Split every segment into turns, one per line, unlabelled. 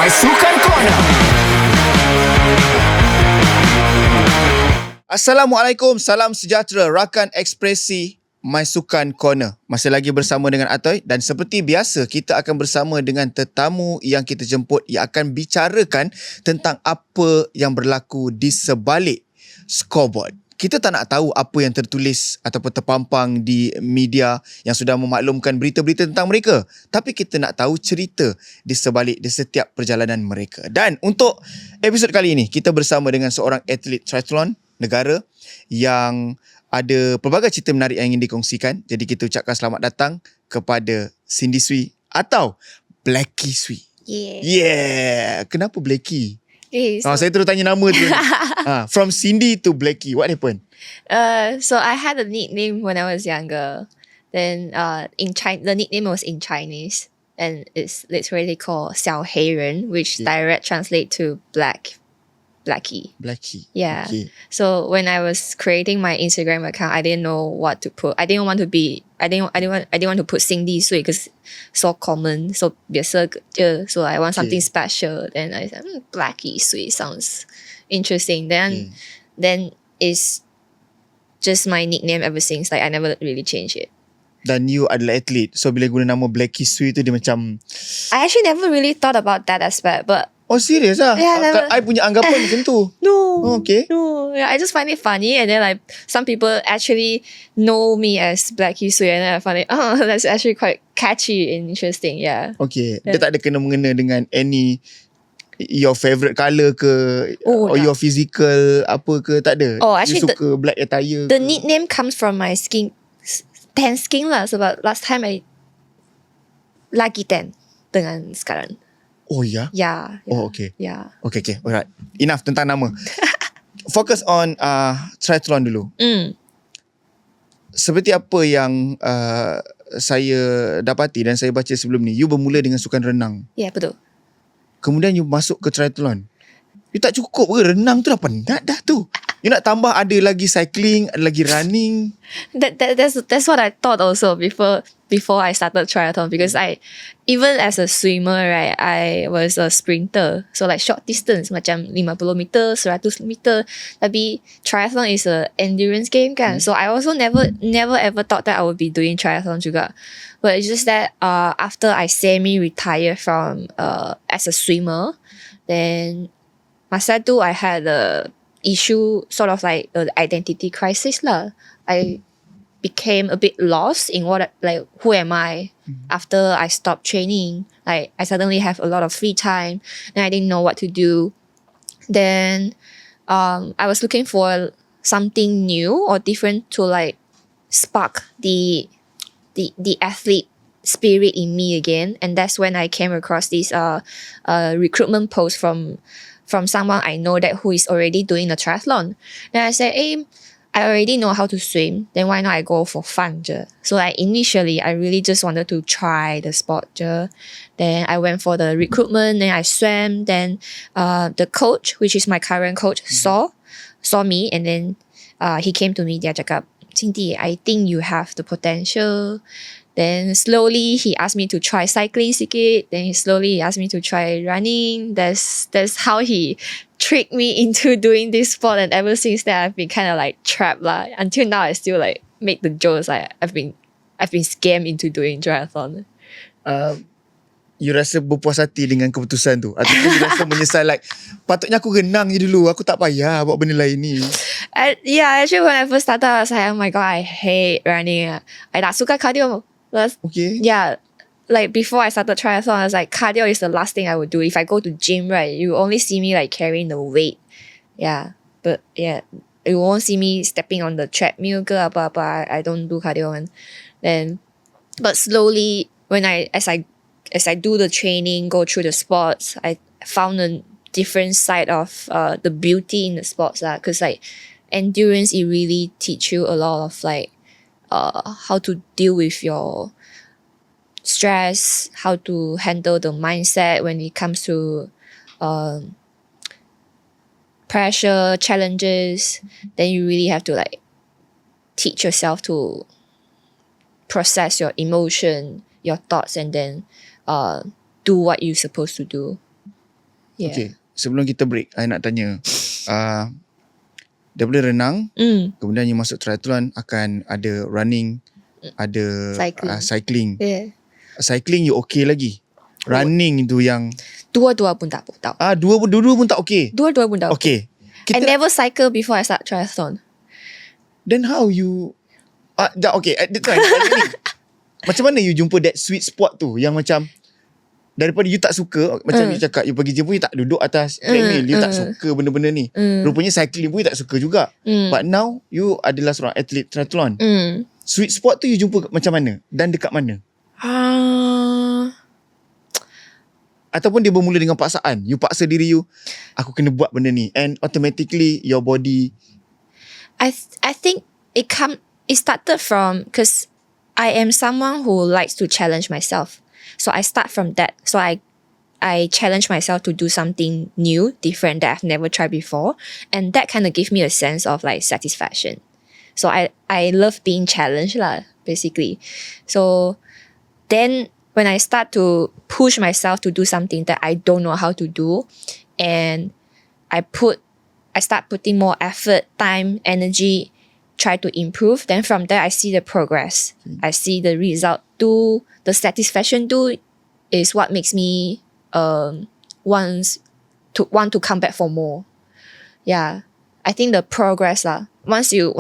MySukan Corner. Assalamualaikum, salam sejahtera rakan ekspresi MySukan Corner. Masih lagi bersama dengan Atoy dan seperti biasa kita akan bersama dengan tetamu yang kita jemput yang akan bicarakan tentang apa yang berlaku di sebalik scoreboard. Kita tak nak tahu apa yang tertulis ataupun terpampang di media yang sudah memaklumkan berita-berita tentang mereka. Tapi kita nak tahu cerita di sebalik di setiap perjalanan mereka. Dan untuk episod kali ini, kita bersama dengan seorang atlet triatlon negara yang ada pelbagai cerita menarik yang ingin dikongsikan. Jadi kita ucapkan selamat datang kepada Cindy Sui atau Blackie Sui. Yeah. Kenapa Blackie? Saya terus tanya nama tu. From Cindy to Blackie, what happened?
So I had a nickname when I was younger. Then in China, the nickname was in Chinese, and it's literally called 小黑人, which direct translate to Blackie. Yeah.
Okay.
So when I was creating my Instagram account, I didn't know what to put. I didn't want to put Cindy Sui because so common, so biasa je. So I want something special. Then I said Blackie Sui sounds interesting. Then it's just my nickname ever since. Like I never really changed it.
Dan you adalah atlet. So bila guna nama Blackie Sui tu dia macam...
I actually never really thought about that aspect, but...
Oh serious lah?
Yeah,
I punya anggapan macam tu.
No.
Oh, okay.
No. Yeah, I just find it funny, and then like some people actually know me as Blackie Sui, and then I find it, that's actually quite catchy and interesting. Yeah.
Okay. Dia tak ada kena-mengena dengan any your favourite colour ke or your physical apa ke, tak ada?
Oh, actually
you suka black attire
the
ke?
nickname comes from my tan skin lah. Sebab last time I lagi tan dengan sekarang.
Oh ya?
Yeah.
Oh okay.
Yeah.
Okay. Alright. Enough tentang nama. Focus on triathlon dulu. Seperti apa yang saya dapati dan saya baca sebelum ni, you bermula dengan sukan renang.
Yeah, betul.
Kemudian you masuk ke triathlon. You tak cukup ke? Renang tu dah penat dah tu. You nak tambah ada lagi cycling, ada lagi running.
That's what I thought also before I started triathlon, because even as a swimmer, right, I was a sprinter. So like short distance macam 50 meter, 100 meter. Tapi triathlon is a endurance game kan. So I also never ever thought that I would be doing triathlon juga. But it's just that after I semi-retired from as a swimmer, then masa tu I had a issue, sort of like an identity crisis lah. I became a bit lost in who am I after I stopped training. Like I suddenly have a lot of free time and I didn't know what to do. Then I was looking for something new or different to like spark the athlete spirit in me again. And that's when I came across this recruitment post from someone I know that who is already doing a triathlon. Then I said, hey, I already know how to swim. Then why not I go for fun je? So like initially, I really just wanted to try the sport je. Then I went for the recruitment. Then I swam. Then the coach, which is my current coach, saw me, and then he came to me. Dia cakap, Cindy, I think you have the potential. Then slowly he asked me to try cycling sikit. Then slowly he asked me to try running. That's how he tricked me into doing this sport. And ever since that, I've been kind of like trapped lah. Until now, I still like make the jokes like I've been scammed into doing triathlon.
You rasa berpuas hati dengan keputusan tu? Ataupun you rasa menyesal like patutnya aku renang je dulu, aku tak payah buat benda lain ni?
Actually when I first started, I was like, oh my god, I hate running. I tak suka cardio.
Okay.
Yeah. Like before I started triathlon, I was like, cardio is the last thing I would do. If I go to gym, right, you only see me like carrying the weight. Yeah. But yeah, you won't see me stepping on the treadmill ke apa-apa. I don't do cardio. But slowly, as I do the training, go through the sports, I found a different side of the beauty in the sports. Because like endurance, it really teach you a lot of like how to deal with your stress, how to handle the mindset when it comes to pressure, challenges. Then you really have to like teach yourself to process your emotion, your thoughts, and then do what you're supposed to do. Yeah.
Okay, sebelum kita break, I nak tanya. Daripada renang, kemudian you masuk triatlon, akan ada running, ada cycling.
Yeah.
Cycling you okay lagi. Running tu yang
Dua-dua pun tak tahu.
dua-dua pun tak okay.
Dua-dua pun tak
Okay.
I never cycle before I start triathlon.
Then how you okay, at the time ni, macam mana you jumpa that sweet spot tu yang macam daripada you tak suka, macam you cakap you pergi gym pun you tak duduk atas treadmill, you tak suka benda-benda ni. Rupanya cycling pun you tak suka juga. But now you adalah seorang atlet triathlon. Sweet spot tu you jumpa macam mana dan dekat mana? Ataupun dia bermula dengan paksaan. You paksa diri you, aku kena buat benda ni, and automatically your body.
I think it started from, because I am someone who likes to challenge myself. So I start from that. So I challenge myself to do something new, different that I've never tried before, and that kind of gave me a sense of like satisfaction. So I love being challenged lah, basically. So then when I start to push myself to do something that I don't know how to do, and I start putting more effort, time, energy, try to improve, then from there I see the progress. I see the result too. The satisfaction too is what makes me want to come back for more. Yeah, I think the progress lah. Once you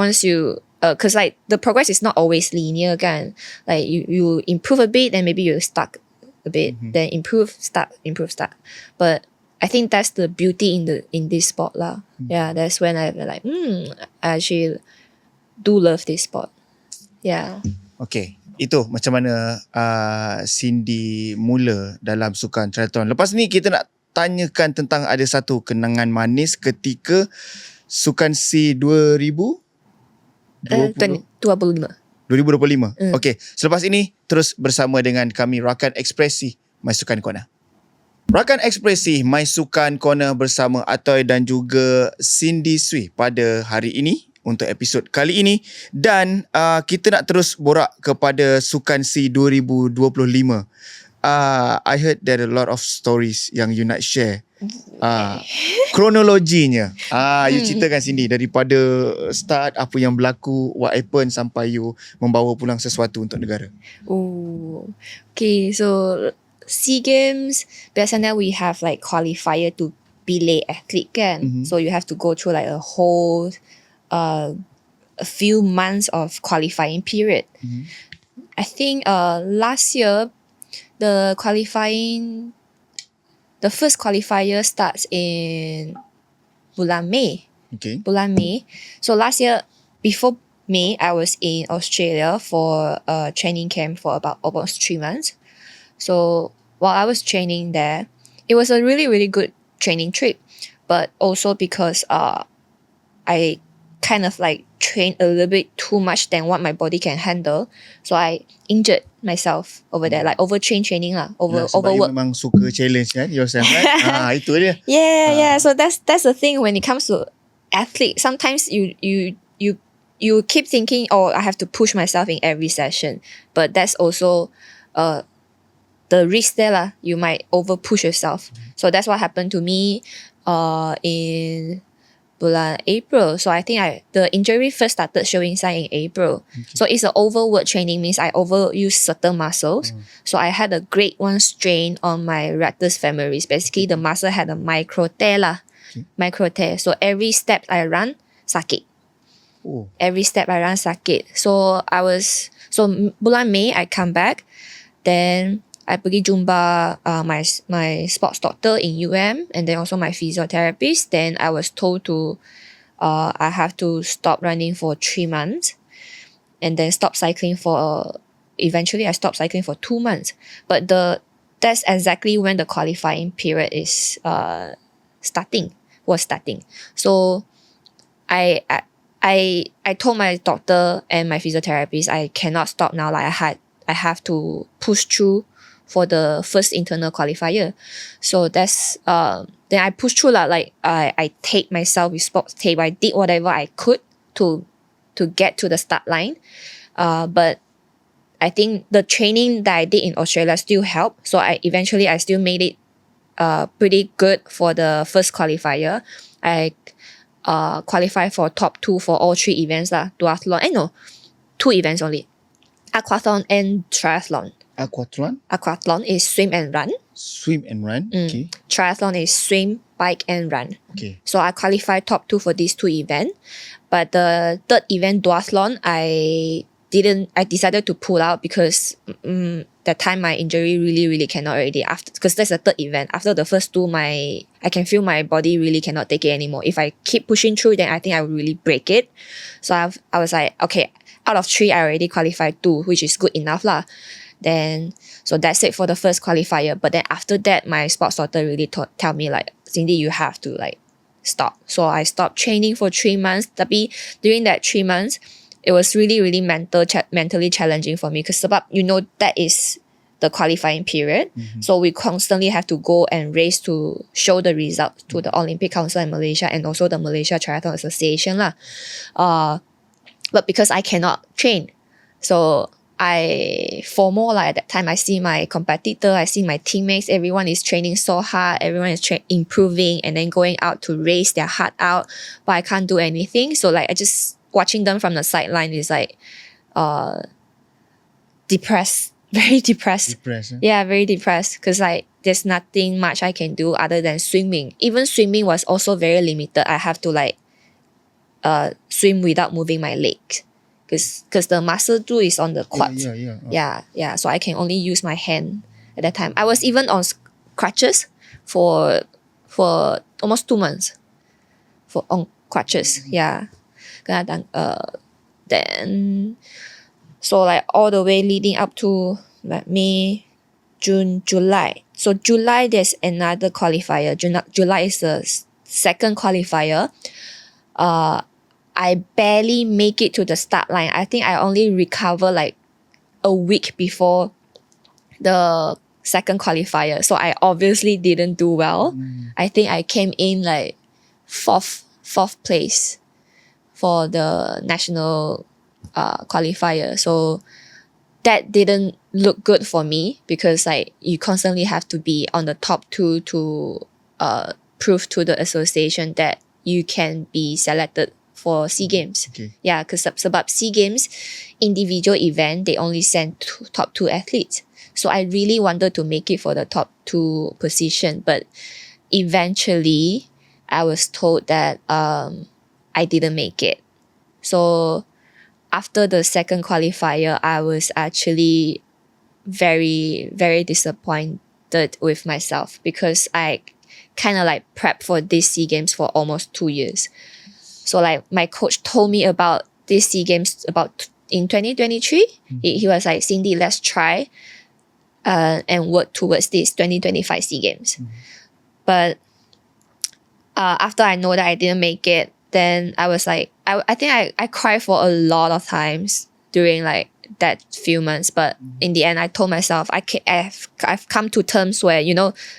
because like the progress is not always linear kan. Like you improve a bit, then maybe you stuck a bit, then improve, start. But I think that's the beauty in this sport lah. Yeah, that's when I like I actually do love this sport. Yeah.
Okay, itu macam mana Cindy mula dalam sukan triathlon. Lepas ni kita nak tanyakan tentang ada satu kenangan manis ketika Sukan C
2025.
2025. Okay, selepas ini terus bersama dengan kami Rakan Ekspresi MySukan Corner. Rakan Ekspresi MySukan Corner bersama Atoy dan juga Cindy Sui pada hari ini untuk episod kali ini, dan kita nak terus borak kepada Sukan C 2025. I heard there are a lot of stories yang you nak share. Kronologinya. You ceritakan Cindy daripada start apa yang berlaku, what happened sampai you membawa pulang sesuatu untuk negara.
Okay, so SEA Games biasanya we have like qualifier to pilih atlet kan. So you have to go through like a whole a few months of qualifying period. I think last year the first qualifier starts in bulan Mei.
Okay.
Bulan Mei. So last year, before May, I was in Australia for a training camp for about almost 3 months. So while I was training there, it was a really, really good training trip. But also because I kind of like trained a little bit too much than what my body can handle. So I injured myself over there, like overtrain training lah, overwork.
You memang suka challenge kan yourself kan? Itu dia.
Yeah. So that's the thing when it comes to athlete. Sometimes you keep thinking, I have to push myself in every session, but that's also the risk there lah. You might over push yourself. So that's what happened to me in bulan April. So I think the injury first started showing sign in April. Okay. So it's an overwork training, means I overuse certain muscles. So I had a grade 1 strain on my rectus femoris. Basically the muscle had a micro tear lah. Micro tear. So every step I run, sakit. Every step I run, sakit. So bulan May I come back. Then I pergi jumpa my sports doctor in UM, and then also my physiotherapist. Then I was told to I have to stop running for 3 months, and then stop cycling for eventually I stopped cycling for 2 months. But that's exactly when the qualifying period is starting. So I told my doctor and my physiotherapist I cannot stop now. Like I have to push through for the first internal qualifier. So that's then I pushed through lah. Like I taped myself with sports tape. I did whatever I could to get to the start line. But I think the training that I did in Australia still helped. So I still made it pretty good for the first qualifier. I qualified for top 2 for all 3 events lah. Duathlon, no, 2 events only. Aquathlon and triathlon.
Aquathlon?
Aquathlon is swim and run.
Swim and run. Okay.
Triathlon is swim, bike and run.
Okay.
So I qualified top 2 for these 2 events. But the third event, duathlon, I decided to pull out because that time my injury really cannot already, after, because that's the third event. After the first 2, I can feel my body really cannot take it anymore. If I keep pushing through, then I think I will really break it. So I was like, okay, out of 3, I already qualified 2, which is good enough lah. Then, so that's it for the first qualifier. But then after that, my sports doctor really tell me like, Cindy, you have to like stop. So I stopped training for 3 months. Tapi during that 3 months, it was really mentally challenging for me because that is the qualifying period. So we constantly have to go and race to show the result to the Olympic Council in Malaysia and also the Malaysia Triathlon Association lah. But because I cannot train, so I FOMO like at that time. I see my competitor, I see my teammates, everyone is training so hard, everyone is improving and then going out to race their heart out, but I can't do anything. So like I just watching them from the sideline is like depressed, very depressed. Yeah, very depressed because like there's nothing much I can do other than swimming. Even swimming was also very limited. I have to like swim without moving my legs because the muscle too is on the quad. Yeah. So I can only use my hand at that time. I was even on crutches for almost 2 months on crutches. Yeah. Then so like all the way leading up to like May, June, July. So July there's another qualifier. July is the second qualifier. I barely make it to the start line. I think I only recover like a week before the second qualifier. So I obviously didn't do well. I think I came in like fourth place for the national qualifier. So that didn't look good for me because like you constantly have to be on the top 2 to prove to the association that you can be selected for SEA Games.
Okay.
Yeah, because sebab SEA Games individual event, they only send top 2 athletes. So I really wanted to make it for the top 2 position, but eventually I was told that I didn't make it. So after the second qualifier, I was actually very disappointed with myself because I kind of like prepped for this SEA Games for almost 2 years. So like my coach told me about this SEA Games about in 2023. He was like, Cindy, let's try and work towards this 2025 SEA Games. But after I know that I didn't make it, then I was like, I think I cried for a lot of times during like that few months. But in the end, I told myself I've come to terms where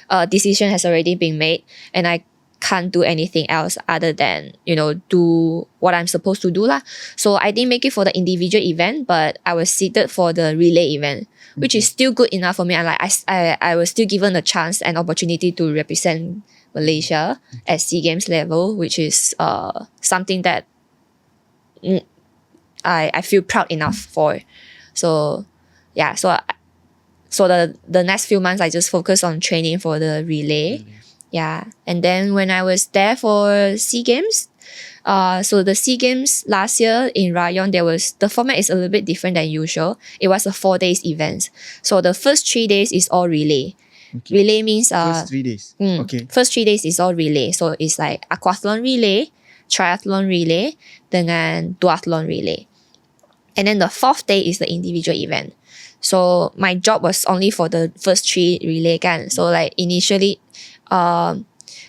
a decision has already been made, and I can't do anything else other than do what I'm supposed to do lah. So I didn't make it for the individual event, but I was seated for the relay event, which is still good enough for me. And like I was still given a chance and opportunity to represent Malaysia at SEA Games level, which is something that I feel proud enough for. So yeah, so the next few months I just focused on training for the relay. Yeah, and then when I was there for SEA Games, so the SEA Games last year in Rayong, the format is a little bit different than usual. It was a 4 days event. So the first 3 days is all relay. Okay. Relay means
first 3 days. Okay.
First 3 days is all relay. So it's like aquathlon relay, triathlon relay, dengan duathlon relay. And then the 4th day is the individual event. So my job was only for the first 3 relay kan. So like initially,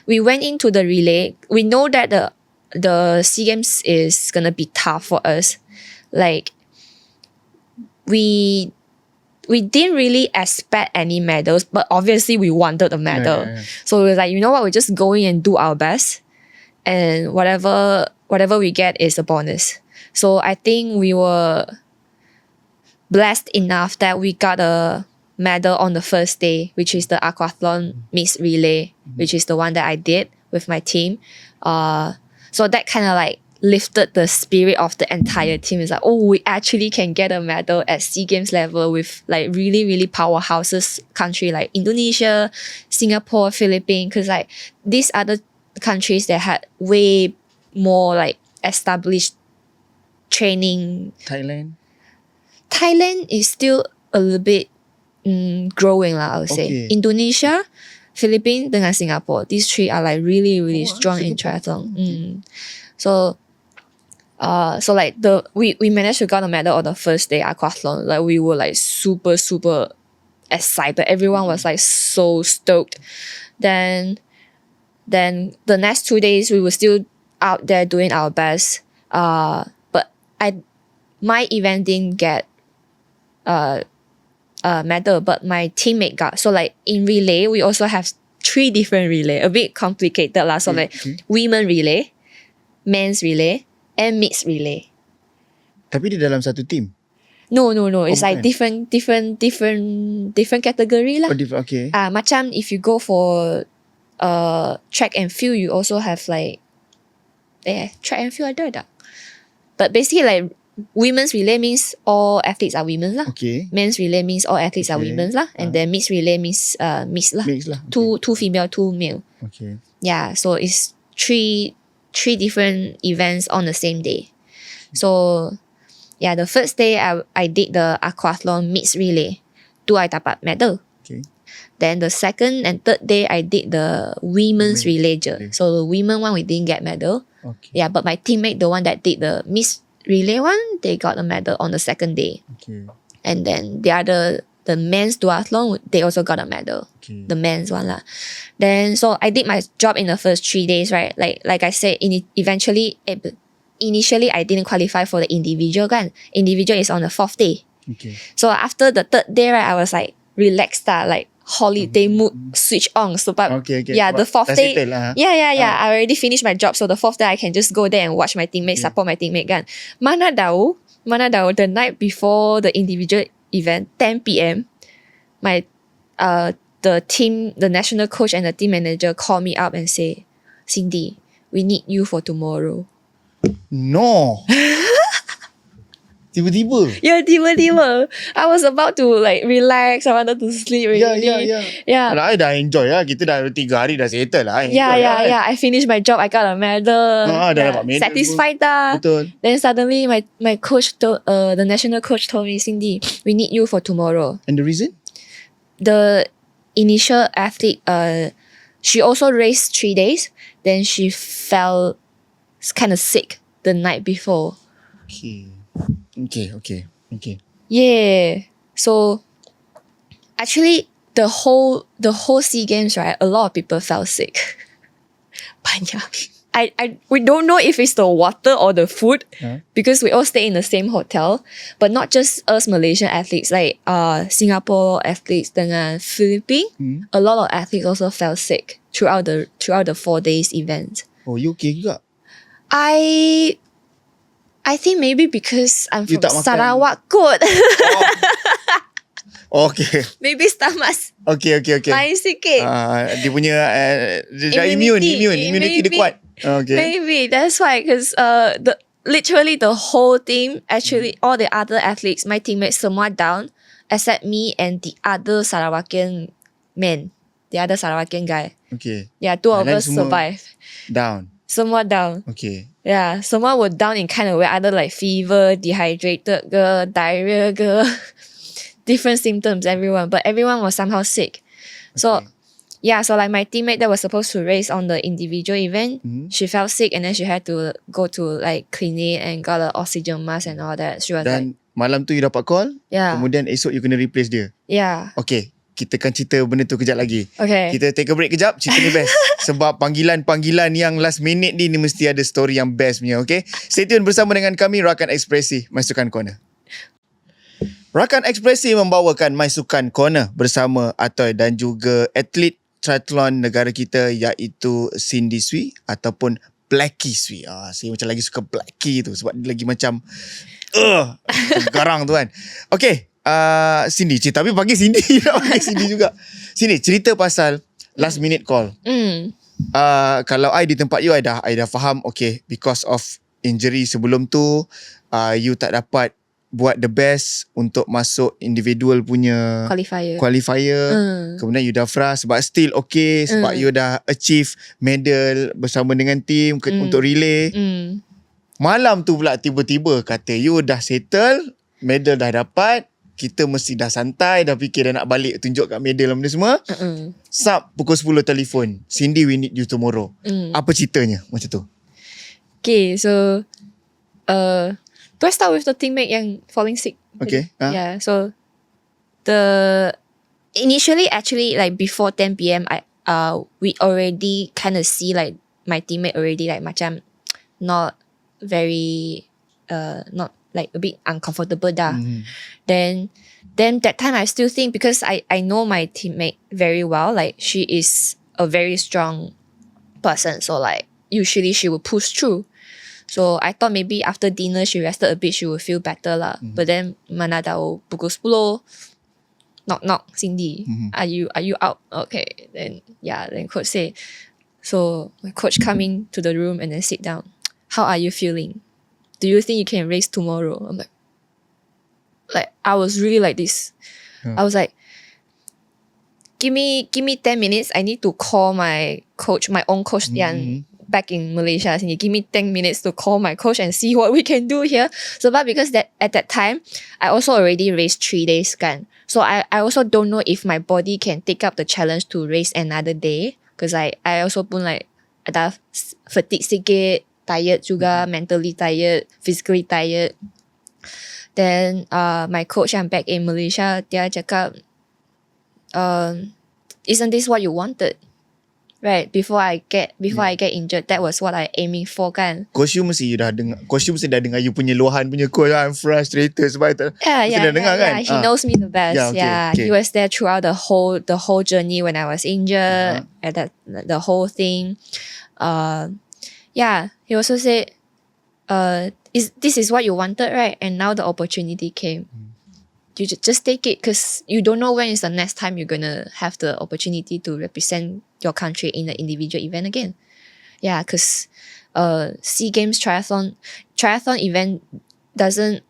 we went into the relay. We know that the SEA Games is gonna be tough for us. Like we didn't really expect any medals, but obviously we wanted a medal. Yeah. So we were like, you know what, we're just going and do our best, and whatever we get is a bonus. So I think we were blessed enough that we got a medal on the first day, which is the aquathlon mixed relay, which is the one that I did with my team. So that kind of like lifted the spirit of the entire team. It's like, oh, we actually can get a medal at SEA Games level with like really, really powerhouses country like Indonesia, Singapore, Philippines. Because like these other countries that had way more like established training. Thailand is still a little bit growing lah, I would say. Indonesia, Philippines dengan Singapore. These three are like really, really strong in triathlon. So like we managed to get a medal on the first day aquathlon. Like we were like super, super excited. Everyone was like so stoked. Then the next 2 days we were still out there doing our best. But my event didn't get medal, but my teammate got. So like in relay, we also have 3 different relay. A bit complicated lah. So like women relay, men's relay, and mixed relay.
Tapi dia dalam satu team?
No. It's like different category lah.
Okay.
Macam if you go for track and field, you also have like track and field ada tak? But basically like women's relay means all athletes are women lah.
Okay.
Men's relay means all athletes are women lah. And then mixed relay means mixed lah.
Mixed lah.
Two female, 2 male.
Okay.
Yeah, so it's three different events on the same day. So yeah, the first day I did the aquathlon mixed relay. Tu I dapat medal.
Okay.
Then the second and third day I did the women's relay je.
Okay.
So the women one we didn't get medal.
Okay.
Yeah, but my teammate, the one that did the mixed relay one, they got a medal on the second day.
Okay.
And then the men's duathlon, they also got a medal.
Okay.
The men's one lah. Then so I did my job in the first 3 days, right? Like I said, initially I didn't qualify for the individual kan. Individual is on the 4th day.
Okay.
So after the 3rd day, right, I was like relaxed like holiday mood switch on. So but yeah, the 4th day. Yeah. I already finished my job. So the 4th day I can just go there and watch my teammates, support my teammate kan. Mana tahu the night before the individual event, 10 p.m. The national coach and the team manager call me up and say, Cindy, we need you for tomorrow.
No. Tiba-tiba.
Yeah, tiba-tiba. I was about to like relax. I wanted to sleep already. Yeah.
I dah enjoy lah. Kita dah 3 hari dah settle lah.
Yeah. I finished my job. I got a medal.
Dah dapat medal.
Satisfied dah.
Betul.
Then suddenly my coach told, the national coach told me, Cindy, we need you for tomorrow.
And the reason?
The initial athlete, she also raced 3 days. Then she fell kind of sick the night before. Okay. Yeah. So actually the whole SEA Games, right, a lot of people fell sick. Banyak. We don't know if it's the water or the food because we all stay in the same hotel. But not just us Malaysian athletes, like Singapore athletes dengan Philippines, a lot of athletes also fell sick throughout the 4 days event.
Oh, you okay juga?
I think maybe because I'm
You
from
tak makan.
Sarawak kot.
Okay.
Maybe stomach
Okay.
lain sikit.
Dia punya immunity dia kuat. Okay.
Maybe that's why, because literally the whole team, actually all the other athletes, my teammates, semua down except me and the other Sarawakian man, the other Sarawakian guy.
Okay.
Yeah, 2 of us
semua
survived.
Down.
Semua down.
Okay.
Yeah, semua were down in kind of way, either like fever, dehydrated ke, diarrhea ke, different symptoms, everyone was somehow sick. So yeah, so like my teammate that was supposed to race on the individual event, she fell sick and then she had to go to like clinic and got an oxygen mask and all that. She was
Dan malam tu you dapat call, kemudian esok you kena replace dia.
Yeah.
Okay, kita akan cerita benda tu kejap lagi.
Okay.
Kita take a break kejap, cerita ni best. Sebab panggilan-panggilan yang last minute ni mesti ada story yang best punya, okay? Stay tune bersama dengan kami, Rakan Ekspresi, MySukan Corner. Rakan Ekspresi membawakan MySukan Corner bersama Atoy dan juga atlet triatlon negara kita iaitu Cindy Sui ataupun Blackie Sui. Saya macam lagi suka Blackie tu sebab dia lagi macam garang tu kan. Okay, Cindy, tapi panggil Cindy nak panggil Cindy juga. Cindy, cerita pasal last minute call. Kalau I di tempat you, I dah faham, okay, because of injury sebelum tu, you tak dapat buat the best untuk masuk individual punya qualifier. Kemudian you dah frust sebab still okay, sebab you dah achieve medal bersama dengan team untuk relay. Malam tu pula tiba-tiba kata you dah settle, medal dah dapat, kita mesti dah santai, dah fikir dah nak balik tunjuk kat medal benda semua. Sub pukul 10 telefon, Cindy, we need you tomorrow. Apa ceritanya macam tu?
Okay, so do I start with the teammate yang falling sick?
Okay.
Yeah, so initially actually like before 10 p.m. we already kind of see like my teammate already like macam not very not like a bit uncomfortable dah. Then that time I still think, because I know my teammate very well, like she is a very strong person, so like usually she will push through. So I thought maybe after dinner she rested a bit, she will feel better lah. But then mana tahu pukul 10, knock, Cindy, are you out? Okay, then coach say, so my coach come in to the room and then sit down. How are you feeling? Do you think you can race tomorrow? I'm like I was really like this. I was like, give me 10 minutes. I need to call my coach, my own coach yang back in Malaysia. So you give me 10 minutes to call my coach and see what we can do here. So but because that at that time, I also already raced 3 days kan. So I also don't know if my body can take up the challenge to race another day. Because I also pun like ada fatigue sikit, tired juga, mentally tired, physically tired. Then my coach yang back in Malaysia, dia cakap, isn't this what you wanted? Right, before I get injured, that was what I aiming for kan.
Coach you mesti dah dengar you punya luahan punya coach, I'm frustrated sebab itu.
He knows me the best. He was there throughout the whole journey when I was injured, at the whole thing. He also said, this is what you wanted, right? And now the opportunity came. You just take it, because you don't know when is the next time you're gonna have the opportunity to represent your country in an individual event again. Yeah, because SEA Games triathlon event doesn't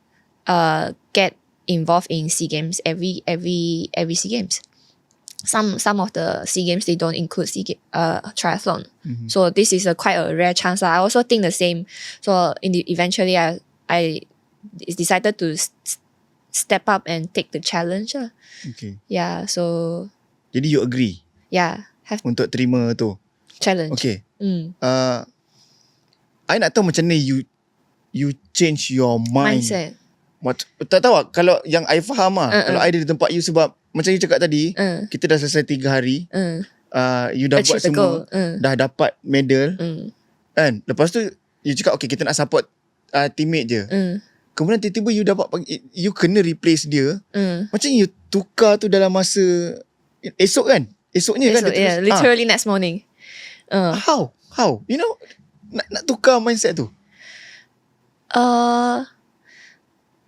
get involved in SEA Games every SEA Games. Some of the SEA Games, they don't include triathlon. So this is quite a rare chance. I also think the same. So eventually I decided to step up and take the challenge.
Okay.
Yeah, so
jadi you agree?
Yeah, have
untuk terima tu
challenge.
Okay. I nak tahu macam mana you change your
mindset.
Tak tahu kalau yang I faham kalau I ada di tempat you, sebab macam you cakap tadi, kita dah selesai 3 hari, you dah buat semua, dah dapat medal, kan? Lepas tu you cakap okay, kita nak support teammate je. Kemudian tiba-tiba you dapat you kena replace dia. Macam you tukar tu dalam masa esok kan? Esoknya kan?
Yeah, literally next morning.
How? You know, nak tukar mindset tu.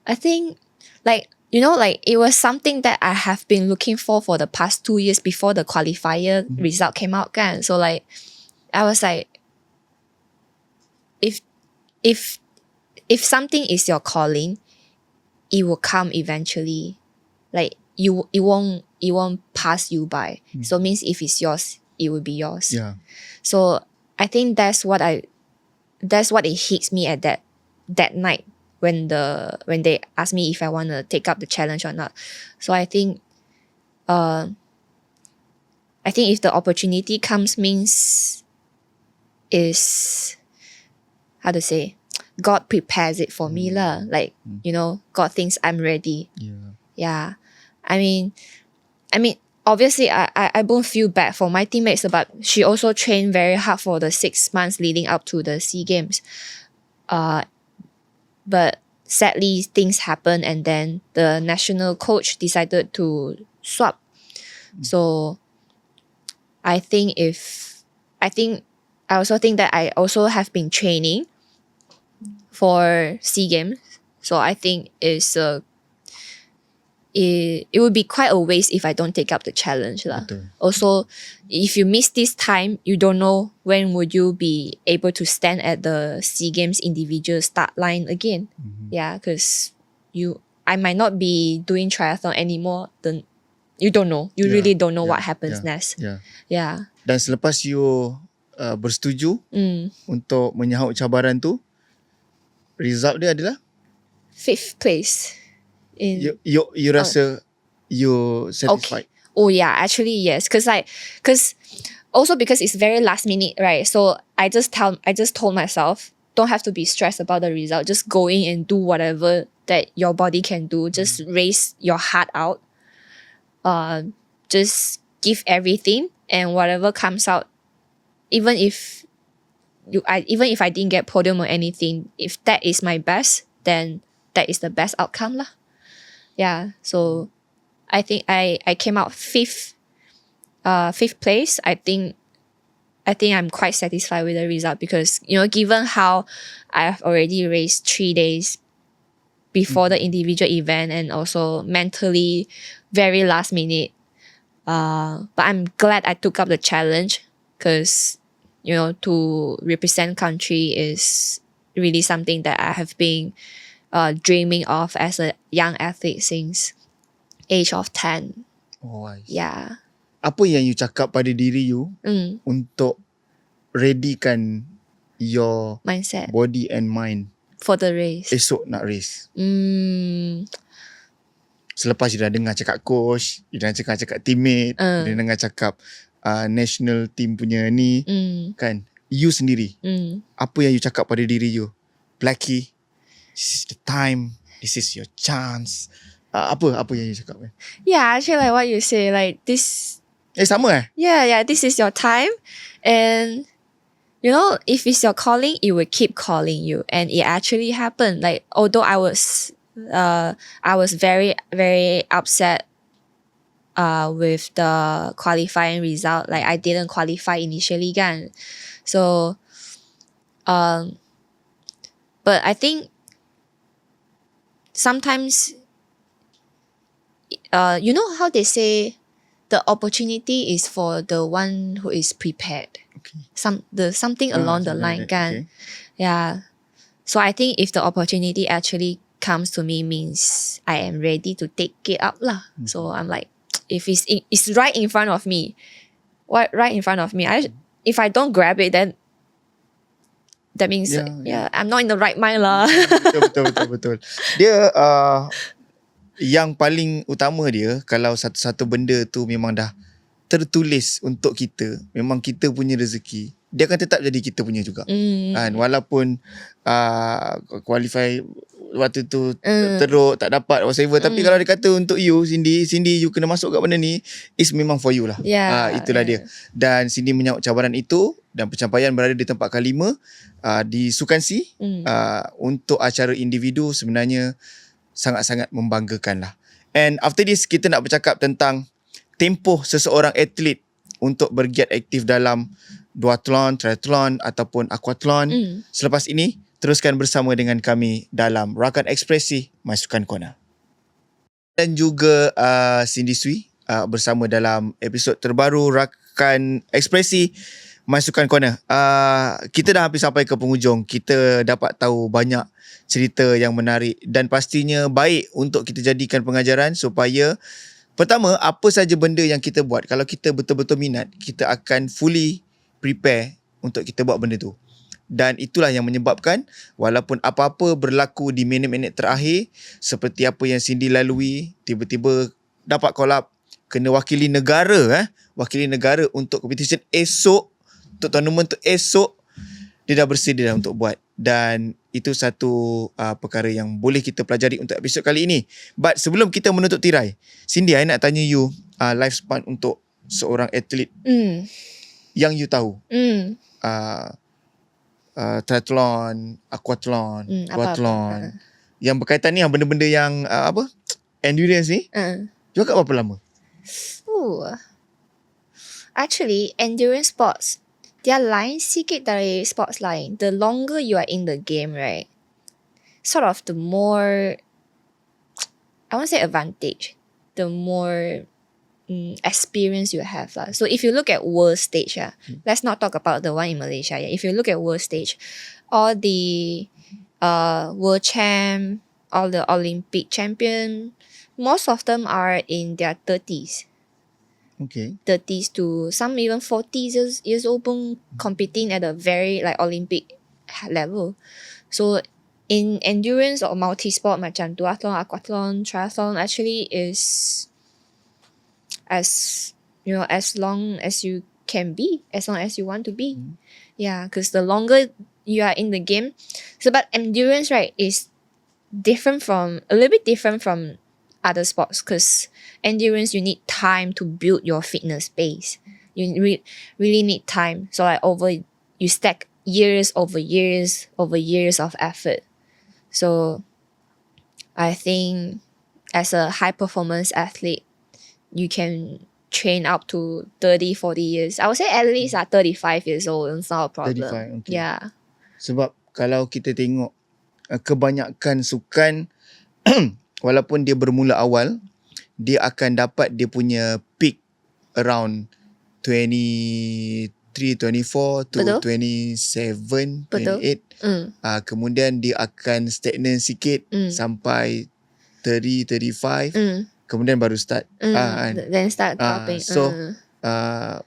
I think like, you know, like it was something that I have been looking for the past 2 years before the qualifier result came out kan. So like I was like, if something is your calling, it will come eventually. Like it won't pass you by. So means if it's yours, it will be yours.
Yeah.
So I think that's what it hits me at that night when they asked me if I want to take up the challenge or not. So I think if the opportunity comes, means is, how to say, God prepares it for me lah. Like, you know, God thinks I'm ready. Yeah. I mean, obviously I won't feel bad for my teammates, but she also trained very hard for the 6 months leading up to the SEA Games. But sadly things happened, and then the national coach decided to swap. So I also think that I also have been training for SEA Games. So I think it's it would be quite a waste if I don't take up the challenge lah.
Betul.
Also, if you miss this time, you don't know when would you be able to stand at the SEA Games individual start line again. Yeah, because I might not be doing triathlon anymore. Then you don't know. You really don't know what happens next. Yeah.
Dan selepas you bersetuju untuk menyahut cabaran tu, result dia adalah
5th place.
You rasa you satisfied?
Okay. Oh yeah, actually yes, because it's very last minute, right? So I just told myself, don't have to be stressed about the result. Just go in and do whatever that your body can do. Just raise your heart out. Just give everything, and whatever comes out, even if I didn't get podium or anything, if that is my best, then that is the best outcome lah. Yeah, so I think I came out 5th place. I think I'm quite satisfied with the result because, given how I've already raced 3 days before the individual event and also mentally very last minute. But I'm glad I took up the challenge because, to represent country is really something that I have been dreaming of as a young athlete since age of 10.
Oh, I see.
Yeah.
Apa yang you cakap pada diri you untuk readykan your
mindset
body and mind
for the race?
Esok nak race. Selepas you dah dengar cakap coach, you dah cakap teammate, you dah dengar cakap national team punya ni, kan? You sendiri, apa yang you cakap pada diri you? Blackie, this is the time, this is your chance. Apa yang you cakap?
Yeah, actually like what you say, like this.
Sama
Yeah, this is your time, and if it's your calling, it will keep calling you, and it actually happened. Like although I was very very upset with the qualifying result. Like I didn't qualify initially, kan. So, but I think sometimes, you know how they say the opportunity is for the one who is prepared.
Okay.
Something along the line, kan.
Okay.
Yeah. So I think if the opportunity actually comes to me, means I am ready to take it up lah. So I'm like, if it's right in front of me, right in front of me, if I don't grab it, then that means I'm not in the right mind lah.
Betul. Dia yang paling utama dia, kalau satu benda tu memang dah tertulis untuk kita, memang kita punya rezeki, dia akan tetap jadi kita punya juga. Kan, walaupun qualify waktu tu teruk, tak dapat whatever, tapi kalau dia kata untuk you, Cindy you kena masuk kat benda ni, is memang for you lah. Itulah dia. Dan Cindy menyahut cabaran itu dan pencapaian berada di tempat kelima di Sukan C. Untuk acara individu sebenarnya sangat-sangat membanggakan lah. And after this, kita nak bercakap tentang tempoh seseorang atlet untuk bergiat aktif dalam duathlon, triatlon ataupun aquathlon. Selepas ini, teruskan bersama dengan kami dalam Rakan Ekspresi MySukan Corner. Dan juga Cindy Sui bersama dalam episod terbaru Rakan Ekspresi MySukan Corner. Kita dah hampir sampai ke penghujung. Kita dapat tahu banyak cerita yang menarik dan pastinya baik untuk kita jadikan pengajaran supaya pertama, apa saja benda yang kita buat, kalau kita betul-betul minat, kita akan fully prepare untuk kita buat benda tu. Dan itulah yang menyebabkan walaupun apa-apa berlaku di minit-minit terakhir, seperti apa yang Cindy lalui, tiba-tiba dapat call up, kena wakili negara untuk competition esok, untuk tournament tu esok, dia dah bersedia untuk buat. Dan itu satu perkara yang boleh kita pelajari untuk episod kali ini. But sebelum kita menutup tirai, Cindy, I nak tanya you lifespan untuk seorang atlet yang you tahu. Triathlon, aquathlon, duathlon, yang berkaitan ni, benda-benda yang endurance ni, you kat berapa lama?
Actually, endurance sports, dia lain sikit dari sports lain. The longer you are in the game, right, sort of the more, I won't say advantage, the more experience you have lah. So if you look at world stage, let's not talk about the one in Malaysia. If you look at world stage, all the world champ, all the Olympic champion, most of them are in their 30s.
Okay.
30s to some even 40s years old pun competing at a very like Olympic level. So in endurance or multi-sport macam duathlon, aquathlon, triathlon actually is as long as you can be, as long as you want to be. Yeah, because the longer you are in the game. So but endurance, right, is a little bit different from other sports, because endurance you need time to build your fitness base. You really need time. So like you stack years over years of effort. So I think as a high performance athlete, you can train up to 30, 40 years. I would say at least 35 years old. It's not a problem.
35, okay.
Yeah.
Sebab kalau kita tengok kebanyakan sukan walaupun dia bermula awal, dia akan dapat dia punya peak around 23, 24 to
Betul.
27,
Betul.
28. Kemudian dia akan stagnan sikit sampai 30, 35. Kemudian baru start.
Then start dropping.
So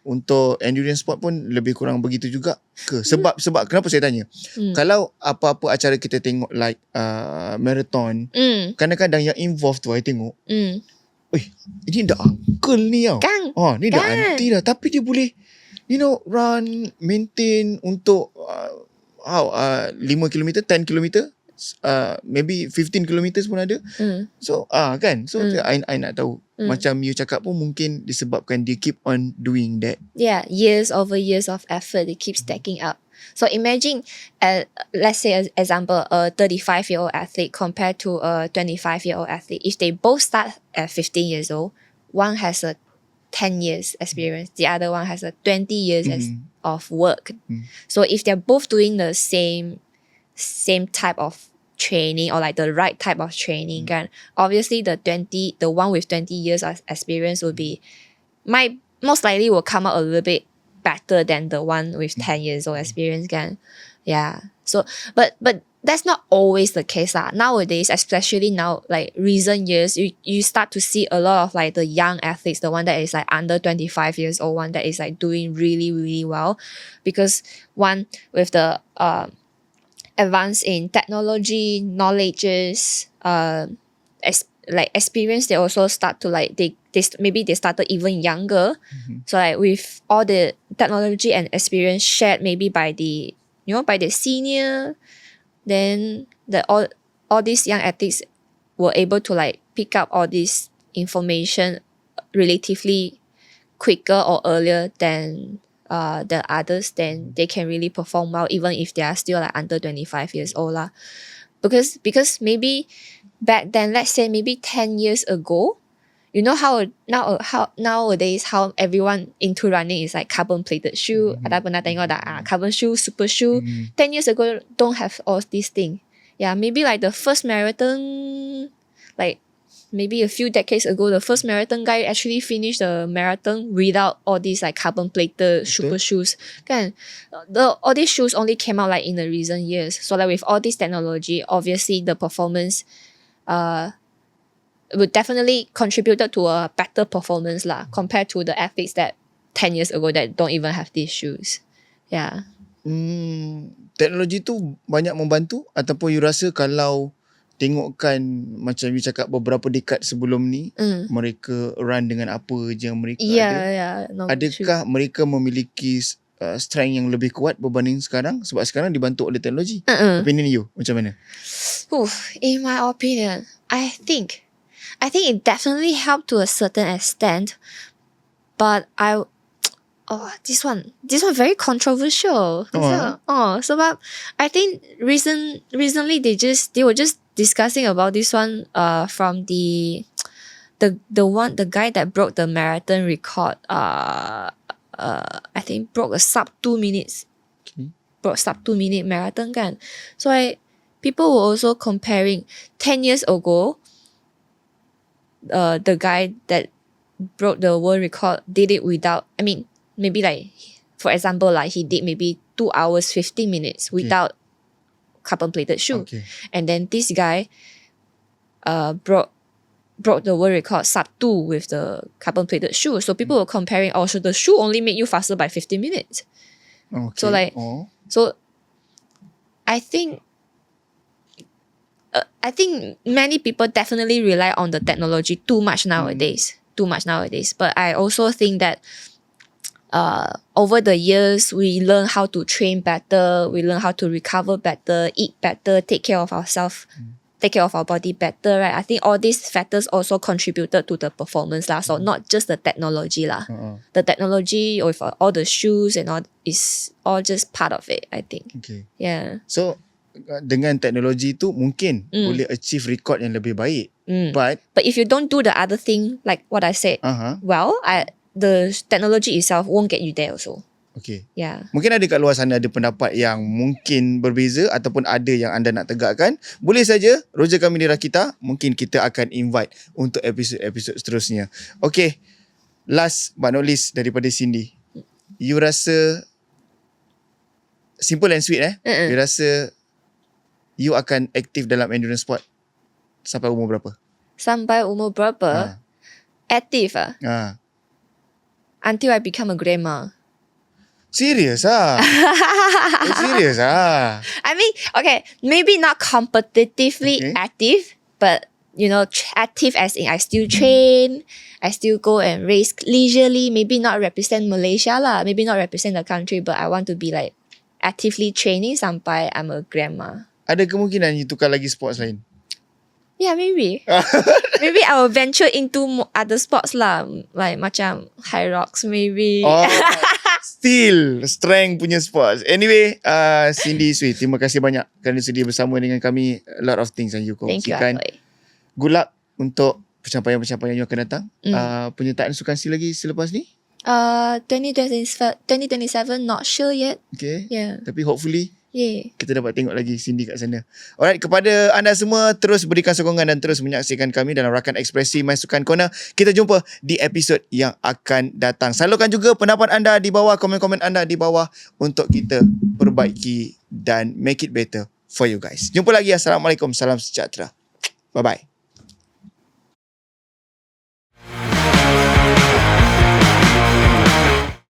untuk endurance sport pun lebih kurang begitu juga ke? Sebab kenapa saya tanya? Kalau apa-apa acara kita tengok like marathon, kadang-kadang yang involved tu saya tengok, ini dah uncle ni tau.
Kan?
Ni dah auntie dah. Tapi dia boleh, run, maintain untuk 5 km, 10 km, maybe 15 kilometers pun ada. So kan, so I nak tahu macam you cakap pun mungkin disebabkan dia keep on doing that.
Yeah, years over years of effort, they keep stacking up. So imagine, let's say example, a 35-year-old athlete compared to a 25-year-old athlete. If they both start at 15 years old, one has a 10 years experience, the other one has a 20 years of work. So if they're both doing the same type of training or like the right type of training, kan, obviously the one with 20 years of experience most likely will come out a little bit better than the one with 10 years of experience, kan. Yeah. So but that's not always the case lah. Nowadays, especially now, like recent years, you start to see a lot of like the young athletes, the one that is like under 25 years old, one that is like doing really, really well, because one with the advance in technology, knowledges, experience, they also start to like maybe they started even younger. So like with all the technology and experience shared maybe by the senior, then all these young athletes were able to like pick up all this information relatively quicker or earlier than the others, then they can really perform well even if they are still like under 25 years old lah. Because maybe back then, let's say maybe 10 years ago, you know how nowadays how everyone into running is like carbon plated shoe. Ada pernah tengok tak? Carbon shoe, super shoe. 10 years ago don't have all these things. Yeah, maybe like the first marathon, like maybe a few decades ago, the first marathon guy actually finished the marathon without all these like carbon plated super shoes. Kan? All these shoes only came out like in the recent years. So like with all this technology, obviously the performance would definitely contributed to a better performance lah, compared to the athletes that 10 years ago that don't even have these shoes. Yeah.
Teknologi tu banyak membantu, ataupun you rasa kalau tengokkan macam you cakap beberapa dekad sebelum ni, mereka run dengan apa je yang mereka ada.
No,
adakah mereka memiliki strength yang lebih kuat berbanding sekarang? Sebab sekarang dibantu oleh teknologi. Opinion you macam mana?
In my opinion, I think it definitely helped to a certain extent, but this one very controversial. So but I think recently they were just discussing about this one from the guy that broke the marathon record. I think broke a sub 2 minutes. Broke sub 2 minute marathon kan. So people were also comparing 10 years ago. the guy that broke the world record did it without, I mean, maybe like, for example, like he did maybe 2 hours 15 minutes without carbon plated shoe.
Okay.
And then this guy broke the world record sub 2 with the carbon plated shoe. So people were comparing, oh, so the shoe only made you faster by 15 minutes.
Okay.
So like, so I think many people definitely rely on the technology too much nowadays. But I also think that over the years, we learn how to train better, we learn how to recover better, eat better, take care of ourselves, take care of our body better, right? I think all these factors also contributed to the performance lah. So not just the technology lah. The technology or all the shoes and all is all just part of it, I think.
Okay.
Yeah.
So dengan teknologi tu mungkin boleh achieve record yang lebih baik. But
if you don't do the other thing, like what I said, the technology itself won't get you there also.
okay.
Yeah.
Mungkin ada kat luar sana ada pendapat yang mungkin berbeza ataupun ada yang anda nak tegakkan. Boleh saja roja kami di Rakita. Mungkin kita akan invite untuk episod-episod seterusnya. Okay. Last but not least daripada Cindy. You rasa simple and sweet You rasa you akan aktif dalam endurance sport sampai umur berapa?
Sampai umur berapa? Aktif until I become a grandma.
Serious Serious
I mean, okay, maybe not competitively active, but you know, active as in I still train, I still go and race leisurely, maybe not represent Malaysia lah, maybe not represent the country, but I want to be like actively training sampai I'm a grandma.
Ada kemungkinan you tukar lagi sports lain?
Yeah, maybe. Maybe I will venture into other sports lah, like macam high rocks maybe.
Still strength punya sports. Anyway, Cindy Sui, terima kasih banyak kerana sedia bersama dengan kami. A lot of things yang you kongsikan.
Thank you,
Good luck untuk pencapaian-pencapaian yang akan datang. Penyertaan sukan C lagi selepas ni?
2027 not sure yet.
Okay.
Yeah.
Tapi hopefully
kita
dapat tengok lagi Cindy kat sana. Alright, kepada anda semua, terus berikan sokongan dan terus menyaksikan kami dalam rakan ekspresi MySukan Corner. Kita jumpa di episod yang akan datang. Salurkan juga pendapat anda di bawah, komen-komen anda di bawah untuk kita perbaiki dan make it better for you guys. Jumpa lagi. Assalamualaikum. Salam sejahtera. Bye-bye.